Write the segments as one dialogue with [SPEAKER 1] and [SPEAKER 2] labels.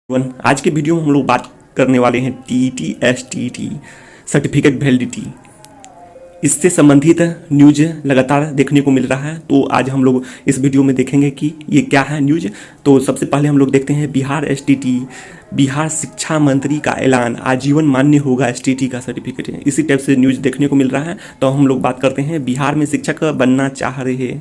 [SPEAKER 1] आज के वीडियो में हम लोग बात करने वाले हैं टीईटी एसटीईटी सर्टिफिकेट वैलिडिटी। इससे संबंधित न्यूज लगातार देखने को मिल रहा है, तो आज हम लोग इस वीडियो में देखेंगे कि ये क्या है न्यूज। तो सबसे पहले हम लोग देखते हैं बिहार एसटीईटी, बिहार शिक्षा मंत्री का ऐलान, आजीवन मान्य होगा एसटीईटी का सर्टिफिकेट। इसी टाइप से न्यूज देखने को मिल रहा है। तो हम लोग बात करते हैं, बिहार में शिक्षक बनना चाह रहे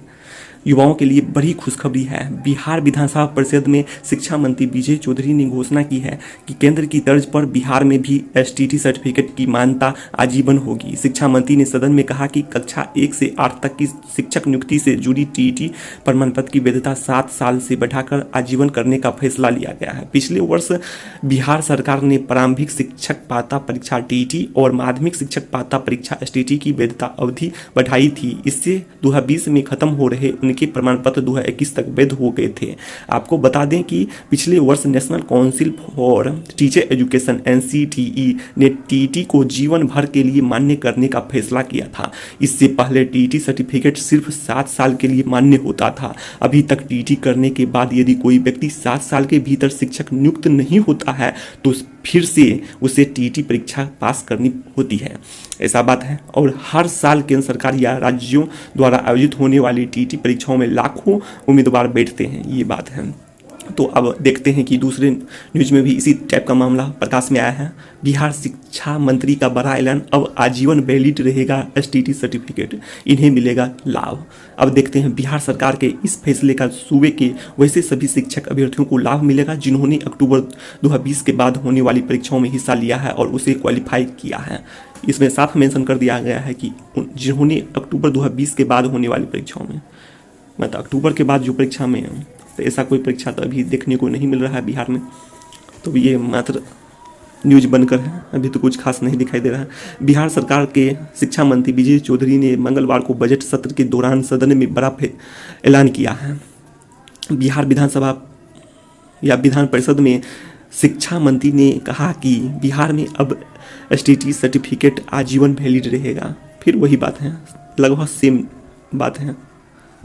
[SPEAKER 1] युवाओं के लिए बड़ी खुशखबरी है। बिहार विधानसभा परिषद में शिक्षा मंत्री विजय चौधरी ने घोषणा की है कि केंद्र की तर्ज पर बिहार में भी एसटीईटी सर्टिफिकेट की मान्यता आजीवन होगी। शिक्षा मंत्री ने सदन में कहा कि कक्षा 1 से 8 तक की शिक्षक नियुक्ति से जुड़ी टीईटी प्रमाण पत्र की वैधता 7 साल से बढ़ाकर आजीवन करने का फैसला लिया गया है। पिछले वर्ष बिहार सरकार ने प्रारंभिक शिक्षक पात्रता परीक्षा टीईटी और माध्यमिक शिक्षक पात्रता परीक्षा एसटीईटी की वैधता अवधि बढ़ाई थी। इससे 2020 में खत्म हो रहे के प्रमाण पत्र 2021 तक वैध हो गए थे। आपको बता दें कि पिछले वर्ष national council for teacher education NCTE ने टीईटी को जीवन भर के लिए मान्य करने का फैसला किया था। इससे पहले टीईटी सर्टिफिकेट सिर्फ 7 साल के लिए मान्य होता था। अभी तक टीईटी करने के बाद यदि कोई व्यक्ति 7 साल के भीतर शिक्षक नियुक्त नहीं होता है तो फिर से उसे टीईटी परीक्षा पास करनी होती है, ऐसा बात है। और हर साल केंद्र सरकार या राज्यों द्वारा आयोजित होने वाली टीईटी परीक्षाओं में लाखों उम्मीदवार बैठते हैं, ये बात है। तो अब देखते हैं कि दूसरे न्यूज में भी इसी टाइप का मामला प्रकाश में आया है। बिहार शिक्षा मंत्री का बड़ा ऐलान, अब आजीवन वैलिड रहेगा एसटीईटी सर्टिफिकेट, इन्हें मिलेगा लाभ। अब देखते हैं बिहार सरकार के इस फैसले का सूबे के वैसे सभी शिक्षक अभ्यर्थियों को लाभ मिलेगा जिन्होंने अक्टूबर 2020 के बाद होने वाली परीक्षाओं में हिस्सा लिया है और उसे क्वालिफाई किया है। इसमें साफ मेंशन कर दिया गया है कि जिन्होंने अक्टूबर 2020 के बाद होने वाली परीक्षाओं में, मतलब अक्टूबर के बाद जो परीक्षा में, तो ऐसा कोई परीक्षा तो अभी देखने को नहीं मिल रहा है बिहार में। तो ये मात्र न्यूज बनकर है, अभी तो कुछ खास नहीं दिखाई दे रहा है। बिहार सरकार के शिक्षा मंत्री विजय चौधरी ने मंगलवार को बजट सत्र के दौरान सदन में बड़ा ऐलान किया है। बिहार विधानसभा या विधान परिषद में शिक्षा मंत्री ने कहा कि बिहार में अब एसटीईटी सर्टिफिकेट आजीवन वैलिड रहेगा। फिर वही बात है, लगभग सेम बात है।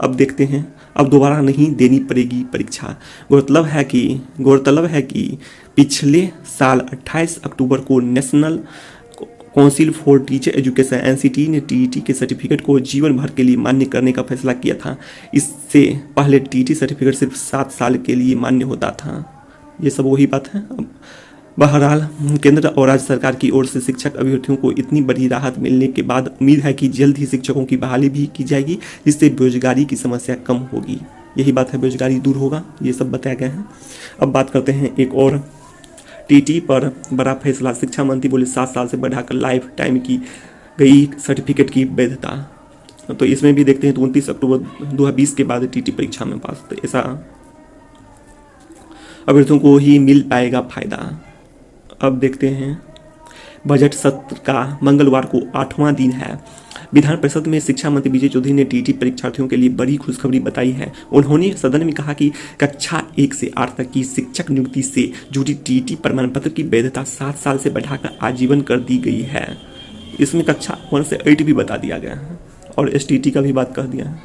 [SPEAKER 1] अब देखते हैं, अब दोबारा नहीं देनी पड़ेगी परीक्षा। गौरतलब है कि पिछले साल 28 अक्टूबर को national council for teacher education NCTE ने टीईटी के सर्टिफिकेट को जीवन भर के लिए मान्य करने का फैसला किया था। इससे पहले टीईटी सर्टिफिकेट सिर्फ 7 साल के लिए मान्य होता था। ये सब वही बात है। बहरहाल केंद्र और राज्य सरकार की ओर से शिक्षक अभ्यर्थियों को इतनी बड़ी राहत मिलने के बाद उम्मीद है कि जल्द ही शिक्षकों की बहाली भी की जाएगी, जिससे बेरोजगारी की समस्या कम होगी। यही बात है, बेरोजगारी दूर होगा, ये सब बताया गया है। अब बात करते हैं एक और टीईटी पर बड़ा फैसला। शिक्षा मंत्री बोले 7 साल से बढ़ाकर लाइफ टाइम की गई सर्टिफिकेट की वैधता। तो इसमें भी देखते हैं, तो 29 अक्टूबर 2020 के बाद टीईटी परीक्षा में पास, तो ऐसा अभ्यर्थियों को ही मिल पाएगा फायदा। अब देखते हैं, बजट सत्र का मंगलवार को 8वां दिन है। विधान परिषद में शिक्षा मंत्री विजय चौधरी ने टीईटी परीक्षार्थियों के लिए बड़ी खुशखबरी बताई है। उन्होंने सदन में कहा कि कक्षा 1 से 8 तक की शिक्षक नियुक्ति से जुड़ी टीईटी प्रमाण पत्र की वैधता 7 साल से बढ़ाकर आजीवन कर दी गई है। इसमें कक्षा 1 से 8 भी बता दिया गया है और एसटीईटी का भी बात कह दिया है।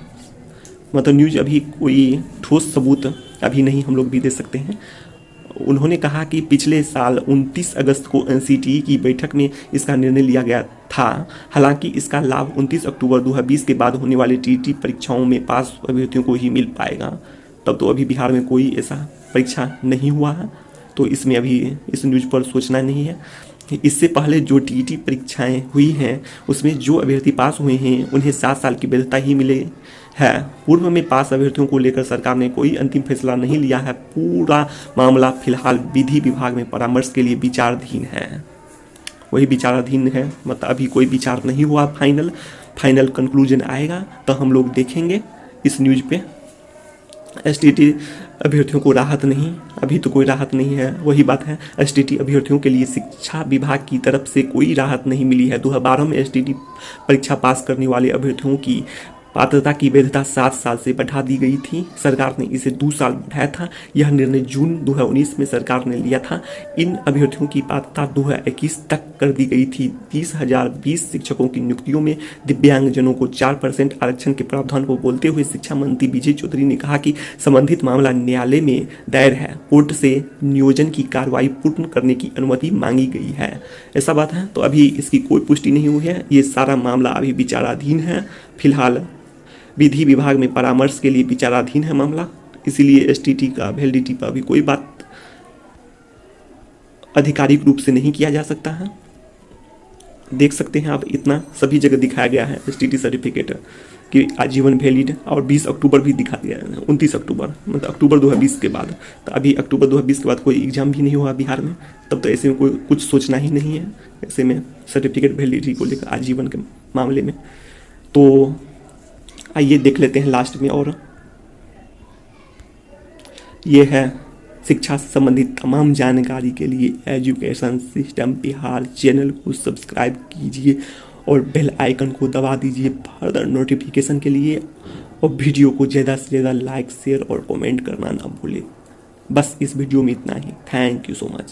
[SPEAKER 1] मतलब न्यूज अभी कोई ठोस सबूत अभी नहीं हम लोग भी दे सकते हैं। उन्होंने कहा कि पिछले साल 29 अगस्त को एनसीटीई की बैठक में इसका निर्णय लिया गया था। हालांकि इसका लाभ 29 अक्टूबर 2020 के बाद होने वाली टीईटी परीक्षाओं में पास अभ्यर्थियों को ही मिल पाएगा। तब तो अभी बिहार में कोई ऐसा परीक्षा नहीं हुआ है, तो इसमें अभी इस न्यूज पर सोचना नहीं है। इससे पहले जो टीईटी परीक्षाएं हुई हैं उसमें जो अभ्यर्थी पास हुए हैं उन्हें 7 साल की वैधता ही मिले है। पूर्व में पास अभ्यर्थियों को लेकर सरकार ने कोई अंतिम फैसला नहीं लिया है। पूरा मामला फिलहाल विधि विभाग में परामर्श के लिए विचाराधीन है। वही विचाराधीन है, मतलब अभी कोई विचार नहीं हुआ। फाइनल कंक्लूजन आएगा तो हम लोग देखेंगे इस न्यूज पे। एसटीईटी अभ्यर्थियों को राहत नहीं, अभी तो कोई राहत नहीं है। वही बात है, एसटीईटी अभ्यर्थियों के लिए शिक्षा विभाग की तरफ से कोई राहत नहीं मिली है। 2012 में एसटीईटी परीक्षा पास करने वाले अभ्यर्थियों की पात्रता की वैधता 7 साल से बढ़ा दी गई थी। सरकार ने इसे 2 साल बढ़ाया था। यह निर्णय जून 2019 में सरकार ने लिया था। इन अभ्यर्थियों की पात्रता 2021 तक कर दी गई थी। 30,020 शिक्षकों की नियुक्तियों में दिव्यांगजनों को 4% आरक्षण के प्रावधान को बोलते हुए शिक्षा मंत्री विजय चौधरी ने कहा कि संबंधित मामला न्यायालय में दायर है। कोर्ट से नियोजन की कार्रवाई पूर्ण करने की अनुमति मांगी गई है। ऐसा बात है। तो अभी इसकी कोई पुष्टि नहीं हुई है। ये सारा मामला अभी विचाराधीन है। फिलहाल विधि विभाग में परामर्श के लिए विचाराधीन है मामला, इसीलिए एसटीटी का वैलिडिटी पर अभी कोई बात आधिकारिक रूप से नहीं किया जा सकता है। देख सकते हैं आप, इतना सभी जगह दिखाया गया है एसटीटी सर्टिफिकेट कि आजीवन वैलिड, और 20 अक्टूबर भी दिखा गया है, 29 अक्टूबर, मतलब अक्टूबर 2020 के बाद। तो अभी अक्टूबर 2020 के बाद कोई एग्जाम भी नहीं हुआ बिहार में, तब तो ऐसे में कोई कुछ सोचना ही नहीं है ऐसे में सर्टिफिकेट वैलिडिटी को लेकर आजीवन के मामले में। तो आइए देख लेते हैं लास्ट में। और ये है शिक्षा से संबंधित तमाम जानकारी के लिए एजुकेशन सिस्टम बिहार चैनल को सब्सक्राइब कीजिए और बेल आइकन को दबा दीजिए फर्दर नोटिफिकेशन के लिए। और वीडियो को ज़्यादा से ज़्यादा लाइक शेयर और कमेंट करना ना भूलें। बस इस वीडियो में इतना ही। Thank you so much.